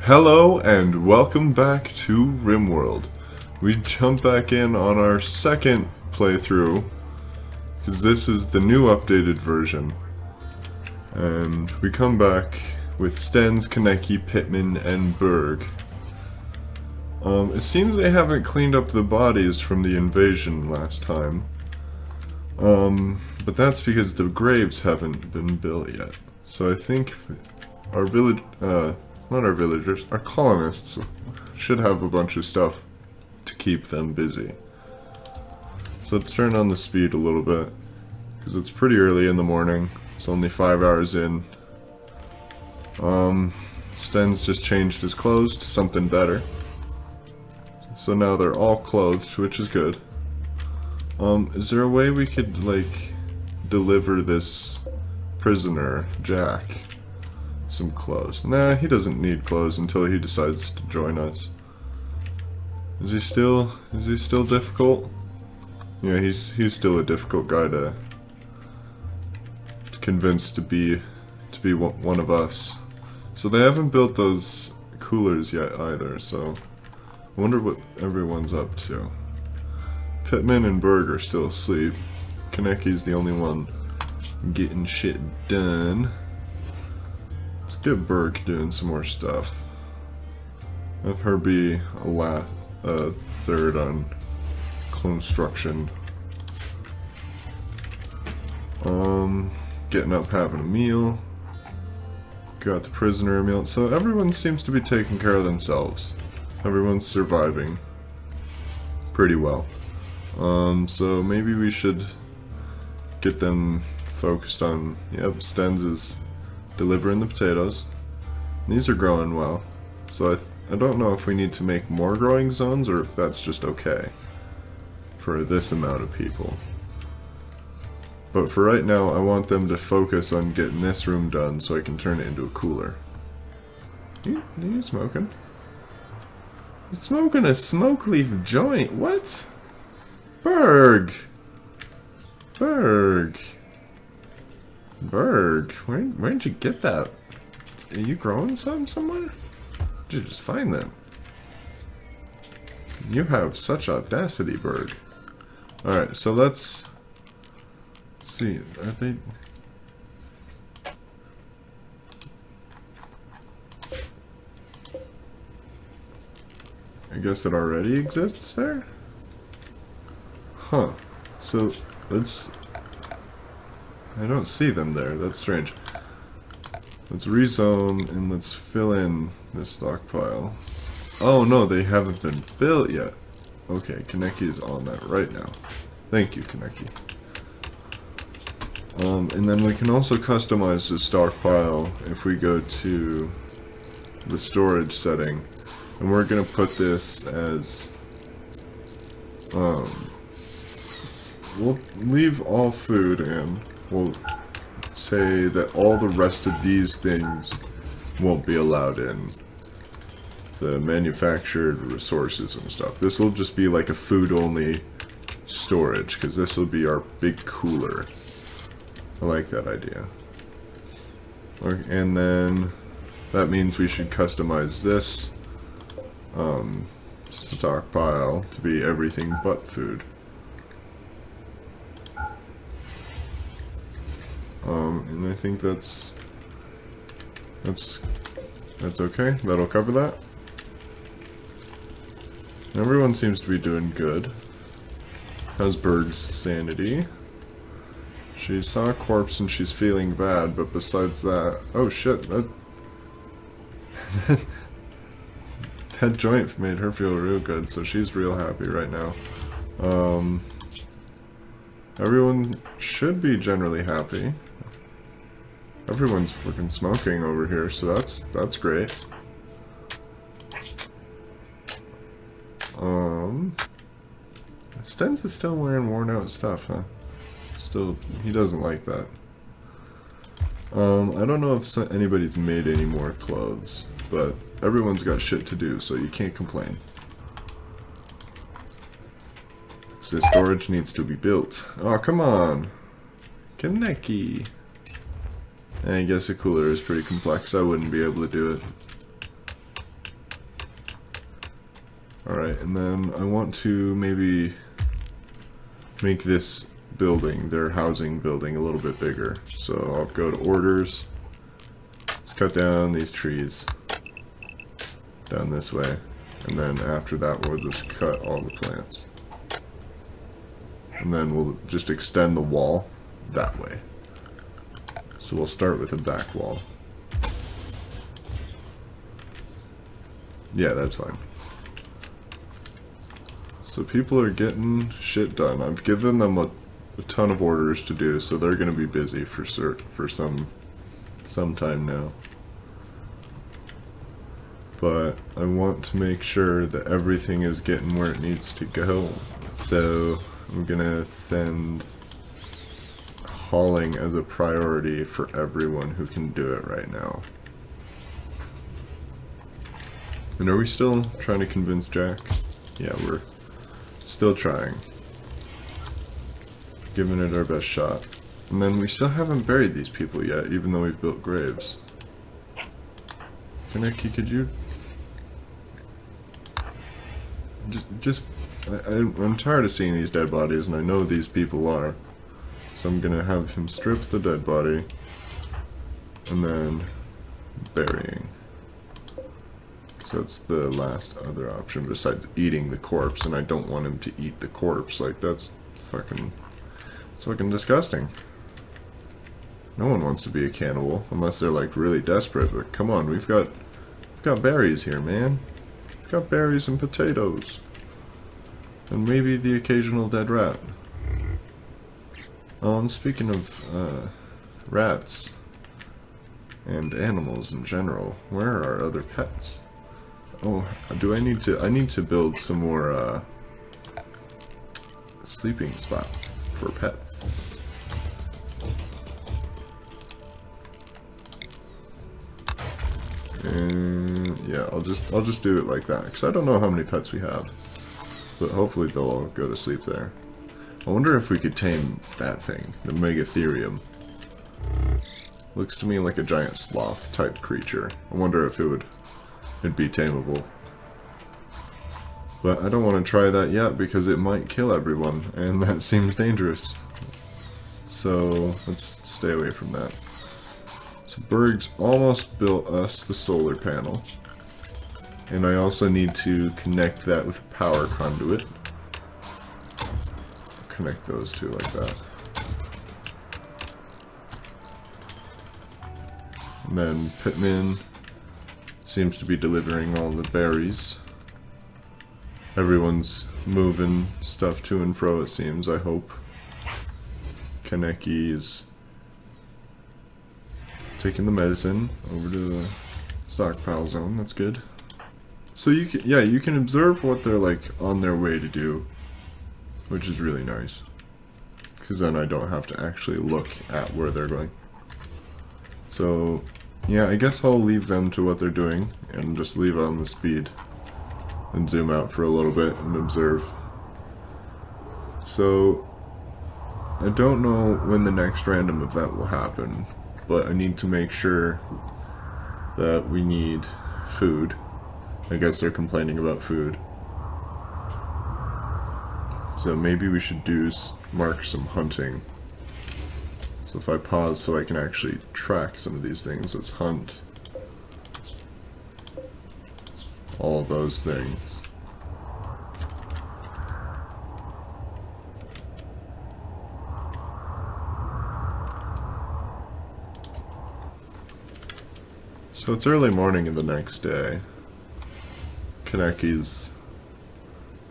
Hello and welcome back to RimWorld. We jump back in on our second playthrough because this is the new updated version. And we come back with Stens, Kaneki, Pittman, and Berg. It seems they haven't cleaned up the bodies from the invasion last time. But that's because the graves haven't been built yet. So I think our village, not our villagers, our colonists should have a bunch of stuff to keep them busy. So let's turn on the speed a little bit, because it's pretty early in the morning. It's only 5 hours in. Sten's just changed his clothes to something better. So now they're all clothed, which is good. Is there a way we could, like, deliver this prisoner, Jack, some clothes? Nah, he doesn't need clothes until he decides to join us. Is he still difficult? Yeah, he's still a difficult guy to convince to be one of us. So they haven't built those coolers yet either, so I wonder what everyone's up to. Pittman and Berg are still asleep. Kaneki's the only one getting shit done. Let's get Berg doing some more stuff. Have her be a third on construction. Getting up, having a meal. Got the prisoner a meal. So everyone seems to be taking care of themselves. Everyone's surviving pretty well. So maybe we should get them focused on, yep, Stens is delivering the potatoes. These are growing well. So I don't know if we need to make more growing zones or if that's just okay for this amount of people. But for right now, I want them to focus on getting this room done so I can turn it into a cooler. Are you smoking? You're smoking a smoke leaf joint? What? Berg! Berg! Berg! Where'd you get that? Are you growing some somewhere? Did you just find them? You have such audacity, Berg. Alright, so let's see. Are they... I guess it already exists there? Huh. So, let's... I don't see them there. That's strange. Let's rezone and let's fill in this stockpile. Oh no, they haven't been built yet. Okay, Kaneki is on that right now. Thank you, Kaneki. And then we can also customize the stockpile if we go to the storage setting. And we're gonna put this as... we'll leave all food in. We'll say that all the rest of these things won't be allowed in. The manufactured resources and stuff. This will just be like a food-only storage, because this will be our big cooler. I like that idea. And then that means we should customize this stockpile to be everything but food. And I think that's okay. That'll cover that. Everyone seems to be doing good. How's Berg's sanity? She saw a corpse and she's feeling bad, but besides that... Oh shit, that joint made her feel real good, so she's real happy right now. Everyone should be generally happy. Everyone's fucking smoking over here, so that's great. Stens is still wearing worn out stuff, huh? Still, he doesn't like that. I don't know if anybody's made any more clothes, but everyone's got shit to do, so you can't complain. So storage needs to be built. Oh, come on! Kaneki! I guess a cooler is pretty complex. I wouldn't be able to do it. Alright, and then I want to maybe make this building, their housing building, a little bit bigger. So I'll go to orders. Let's cut down these trees down this way, and then after that we'll just cut all the plants, and then we'll just extend the wall that way. So we'll start with a back wall. Yeah, that's fine. So people are getting shit done. I've given them a ton of orders to do, so they're going to be busy for some time now. But I want to make sure that everything is getting where it needs to go. So I'm going to send hauling as a priority for everyone who can do it right now. And are we still trying to convince Jack? Yeah, we're still trying. Giving it our best shot. And then we still haven't buried these people yet, even though we've built graves. Kaneki, could you... I'm tired of seeing these dead bodies, and I know these people are. So I'm gonna have him strip the dead body, and then burying. So that's the last other option besides eating the corpse, and I don't want him to eat the corpse. Like, that's fucking disgusting. No one wants to be a cannibal unless they're like really desperate. But come on, we've got berries here, man. We've got berries and potatoes, and maybe the occasional dead rat. Speaking of rats and animals in general, where are our other pets? Oh, I need to build some more sleeping spots for pets. And yeah, I'll just do it like that, because I don't know how many pets we have, but hopefully they'll all go to sleep there. I wonder if we could tame that thing, the Megatherium. Looks to me like a giant sloth type creature. I wonder if it'd be tameable. But I don't want to try that yet because it might kill everyone, and that seems dangerous. So let's stay away from that. So Berg's almost built us the solar panel. And I also need to connect that with a power conduit. Connect those two like that. And then Pittman seems to be delivering all the berries. Everyone's moving stuff to and fro, it seems, I hope. Kaneki's taking the medicine over to the stockpile zone. That's good. So you can observe what they're like on their way to do, which is really nice, because then I don't have to actually look at where they're going. So yeah, I guess I'll leave them to what they're doing and just leave on the speed and zoom out for a little bit and observe. So I don't know when the next random event will happen, but I need to make sure that we need food. I guess they're complaining about food. So maybe we should mark some hunting. So if I pause so I can actually track some of these things, let's hunt all those things. So it's early morning of the next day. Kaneki's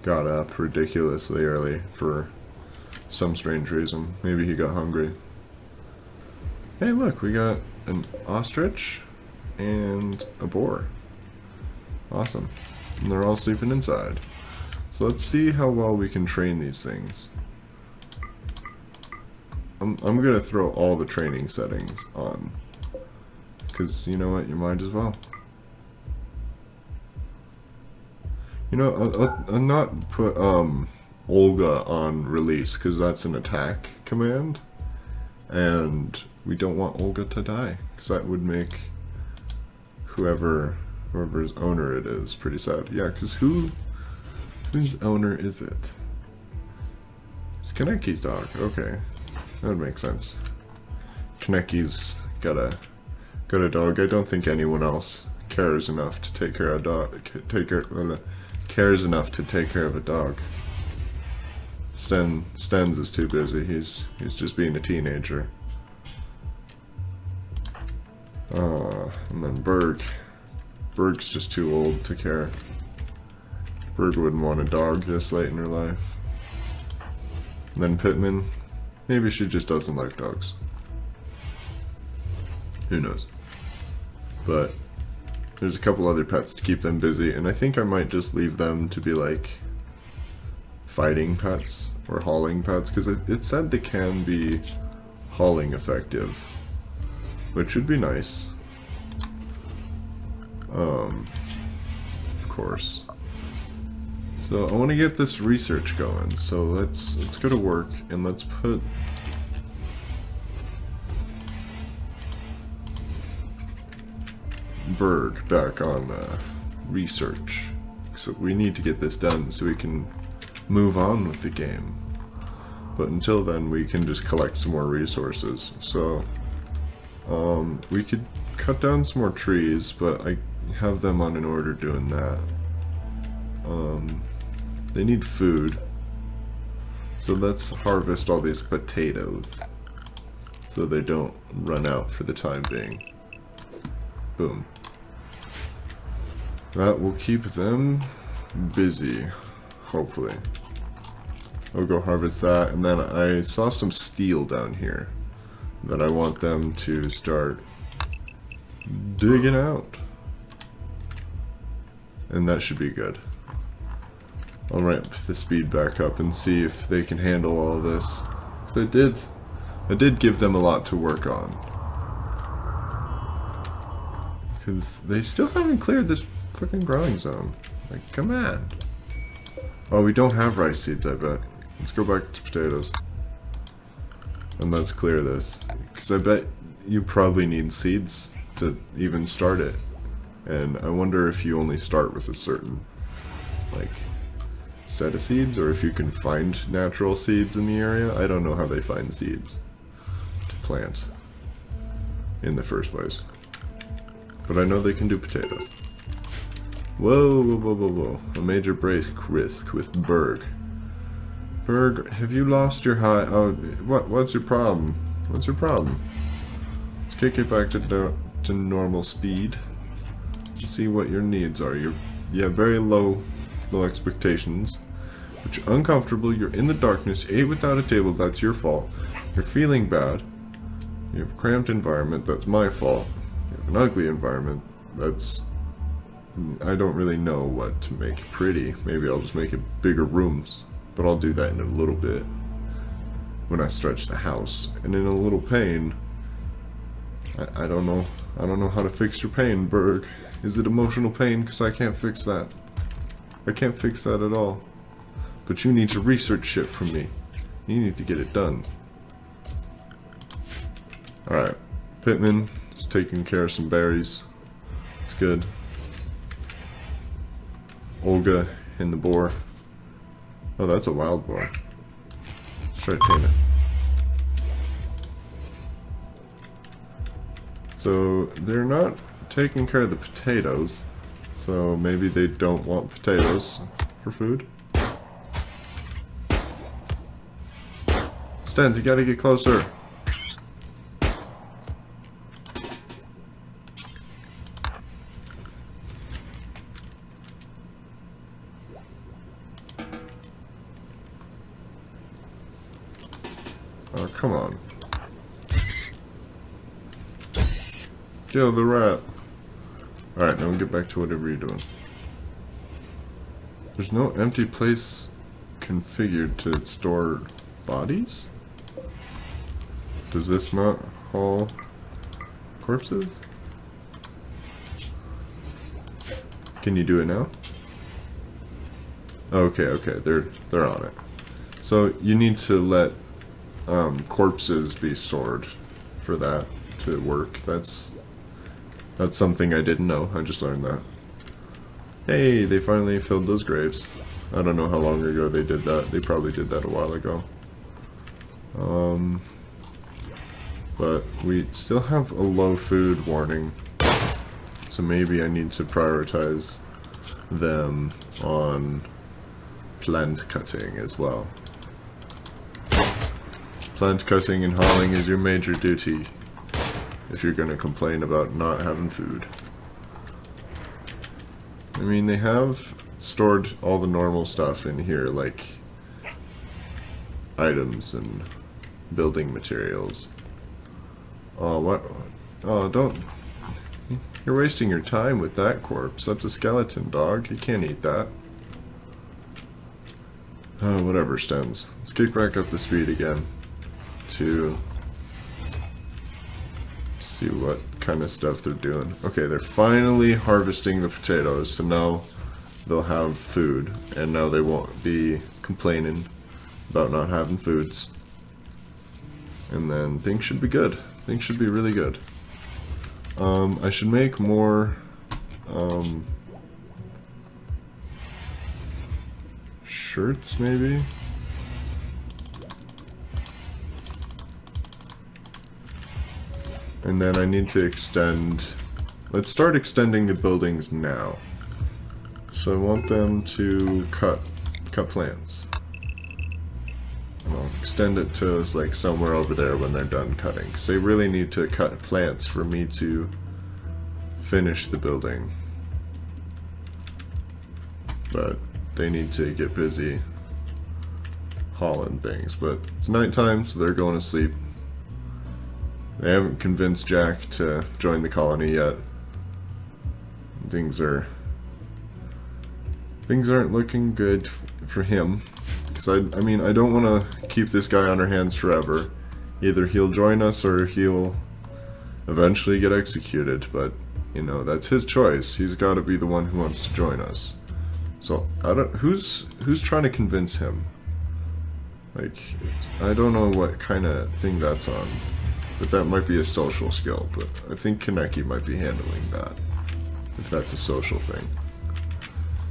got up ridiculously early for some strange reason. Maybe he got hungry. Hey look, we got an ostrich and a boar. Awesome. And they're all sleeping inside. So let's see how well we can train these things. I'm gonna throw all the training settings on, because you know what, you might as well. You know, I'll not put Olga on release, because that's an attack command, and we don't want Olga to die, because that would make whoever's owner it is pretty sad. Yeah, because who Whose owner is it? It's Kaneki's dog. Okay, that would make sense. Kaneki's got a dog. I don't think anyone else cares enough to take care of a dog. Cares enough to take care of a dog. Stens is too busy. He's just being a teenager. And then Berg. Berg's just too old to care. Berg wouldn't want a dog this late in her life. And then Pittman. Maybe she just doesn't like dogs. Who knows? But there's a couple other pets to keep them busy, and I think I might just leave them to be like fighting pets or hauling pets, because it said they can be hauling effective, which would be nice. Of course. So I want to get this research going. So let's go to work and let's put Berg back on research. So we need to get this done so we can move on with the game. But until then, we can just collect some more resources. So we could cut down some more trees, but I have them on an order doing that. They need food. So let's harvest all these potatoes so they don't run out for the time being. Boom. That will keep them busy, hopefully. I'll go harvest that, and then I saw some steel down here that I want them to start digging out. And that should be good. I'll ramp the speed back up and see if they can handle all of this. So I did give them a lot to work on. Because they still haven't cleared this freaking growing zone. Like, come on. Oh, we don't have rice seeds, I bet. Let's go back to potatoes. And let's clear this. Because I bet you probably need seeds to even start it. And I wonder if you only start with a certain, like, set of seeds, or if you can find natural seeds in the area. I don't know how they find seeds to plant in the first place. But I know they can do potatoes. Whoa, whoa, whoa, whoa, whoa. A major break risk with Berg. Berg, have you lost your high... Oh, what's your problem? What's your problem? Let's kick it back to normal speed. And see what your needs are. You have very low expectations. But you're uncomfortable, you're in the darkness, you ate without a table, that's your fault. You're feeling bad. You have a cramped environment, that's my fault. You have an ugly environment, that's... I don't really know what to make pretty. Maybe I'll just make it bigger rooms. But I'll do that in a little bit. When I stretch the house. And in a little pain... I don't know. I don't know how to fix your pain, Berg. Is it emotional pain? Because I can't fix that. I can't fix that at all. But you need to research shit from me. You need to get it done. Alright. Pittman is taking care of some berries. It's good. Olga in the boar. Oh, that's a wild boar. Let's try to tame it. So, they're not taking care of the potatoes. So, maybe they don't want potatoes for food. Stens, you gotta get closer. Oh, come on. Kill the rat. Alright, now we'll get back to whatever you're doing. There's no empty place configured to store bodies? Does this not haul corpses? Can you do it now? Okay, they're on it. So you need to let corpses be stored for that to work. That's something I didn't know. I just learned that. Hey, they finally filled those graves. I don't know how long ago they did that. They probably did that a while ago. But we still have a low food warning. So maybe I need to prioritize them on plant cutting as well. Plant cutting and hauling is your major duty if you're going to complain about not having food. I mean, they have stored all the normal stuff in here, like items and building materials. Oh, what? Oh, don't. You're wasting your time with that corpse. That's a skeleton, dog. You can't eat that. Oh, whatever, Stens. Let's kick back up the speed again to see what kind of stuff they're doing. Okay, they're finally harvesting the potatoes, so now they'll have food, and now they won't be complaining about not having foods. And then things should be good. Things should be really good. I should make more shirts, maybe? And then I need to extend... Let's start extending the buildings now. So I want them to cut plants. I'll extend it to like somewhere over there when they're done cutting. Because they really need to cut plants for me to finish the building. But they need to get busy hauling things. But it's nighttime, so they're going to sleep. They haven't convinced Jack to join the colony yet. Things aren't looking good for him. Because I mean, I don't want to keep this guy on our hands forever. Either he'll join us or he'll eventually get executed. But you know, that's his choice. He's got to be the one who wants to join us. So I don't. Who's trying to convince him? Like, I don't know what kind of thing that's on. But that might be a social skill, but I think Kaneki might be handling that, if that's a social thing.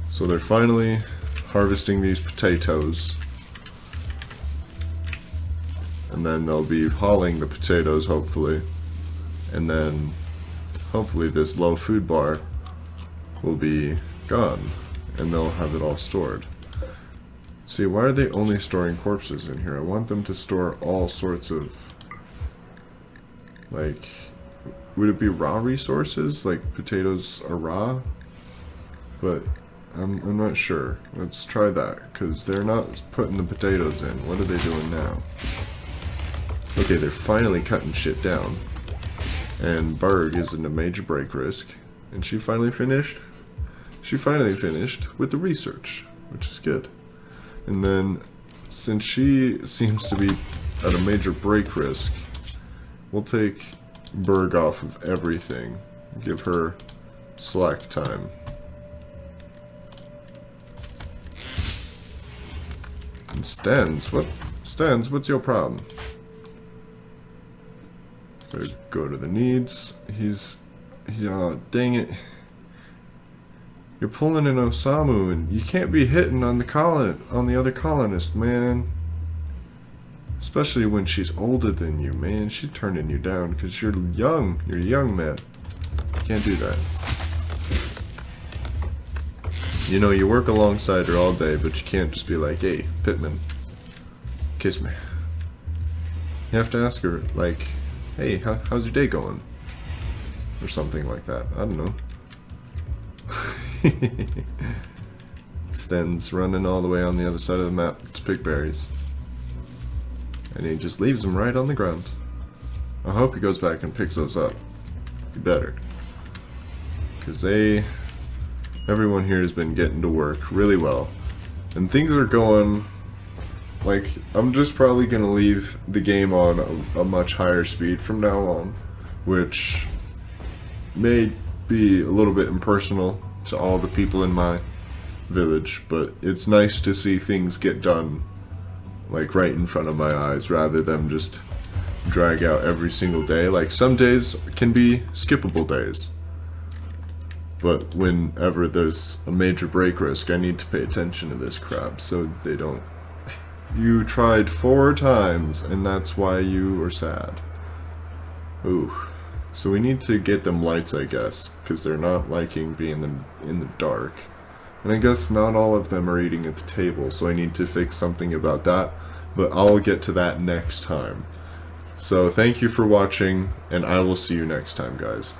So they're finally harvesting these potatoes, and then they'll be hauling the potatoes, hopefully, and then hopefully this low food bar will be gone, and they'll have it all stored. See, why are they only storing corpses in here? I want them to store all sorts of... Like, would it be raw resources? Like, potatoes are raw? But I'm not sure. Let's try that, because they're not putting the potatoes in. What are they doing now? Okay, they're finally cutting shit down. And Berg is in a major break risk. And she finally finished? She finally finished with the research, which is good. And then, since she seems to be at a major break risk, we'll take Berg off of everything. Give her slack time. And Stens, what's your problem? Gotta go to the needs. He's dang it. You're pulling an Osamu and you can't be hitting on the other colonist, man. Especially when she's older than you, man. She's turning you down because you're young. You're a young man. You can't do that. You know, you work alongside her all day, but you can't just be like, hey, Pittman, kiss me. You have to ask her, like, hey, how's your day going? Or something like that. I don't know. Sten's running all the way on the other side of the map to pick berries. And he just leaves them right on the ground. I hope he goes back and picks those up. Be better. Because everyone here has been getting to work really well. And things are going, like, I'm just probably going to leave the game on a much higher speed from now on. Which may be a little bit impersonal to all the people in my village. But it's nice to see things get done, like, right in front of my eyes, rather than just drag out every single day. Like, some days can be skippable days. but whenever there's a major break risk, I need to pay attention to this crap so they don't... You tried 4 times, and that's why you are sad. Ooh. So we need to get them lights, I guess, because they're not liking being in the dark. And I guess not all of them are eating at the table, so I need to fix something about that, but I'll get to that next time. So thank you for watching, and I will see you next time, guys.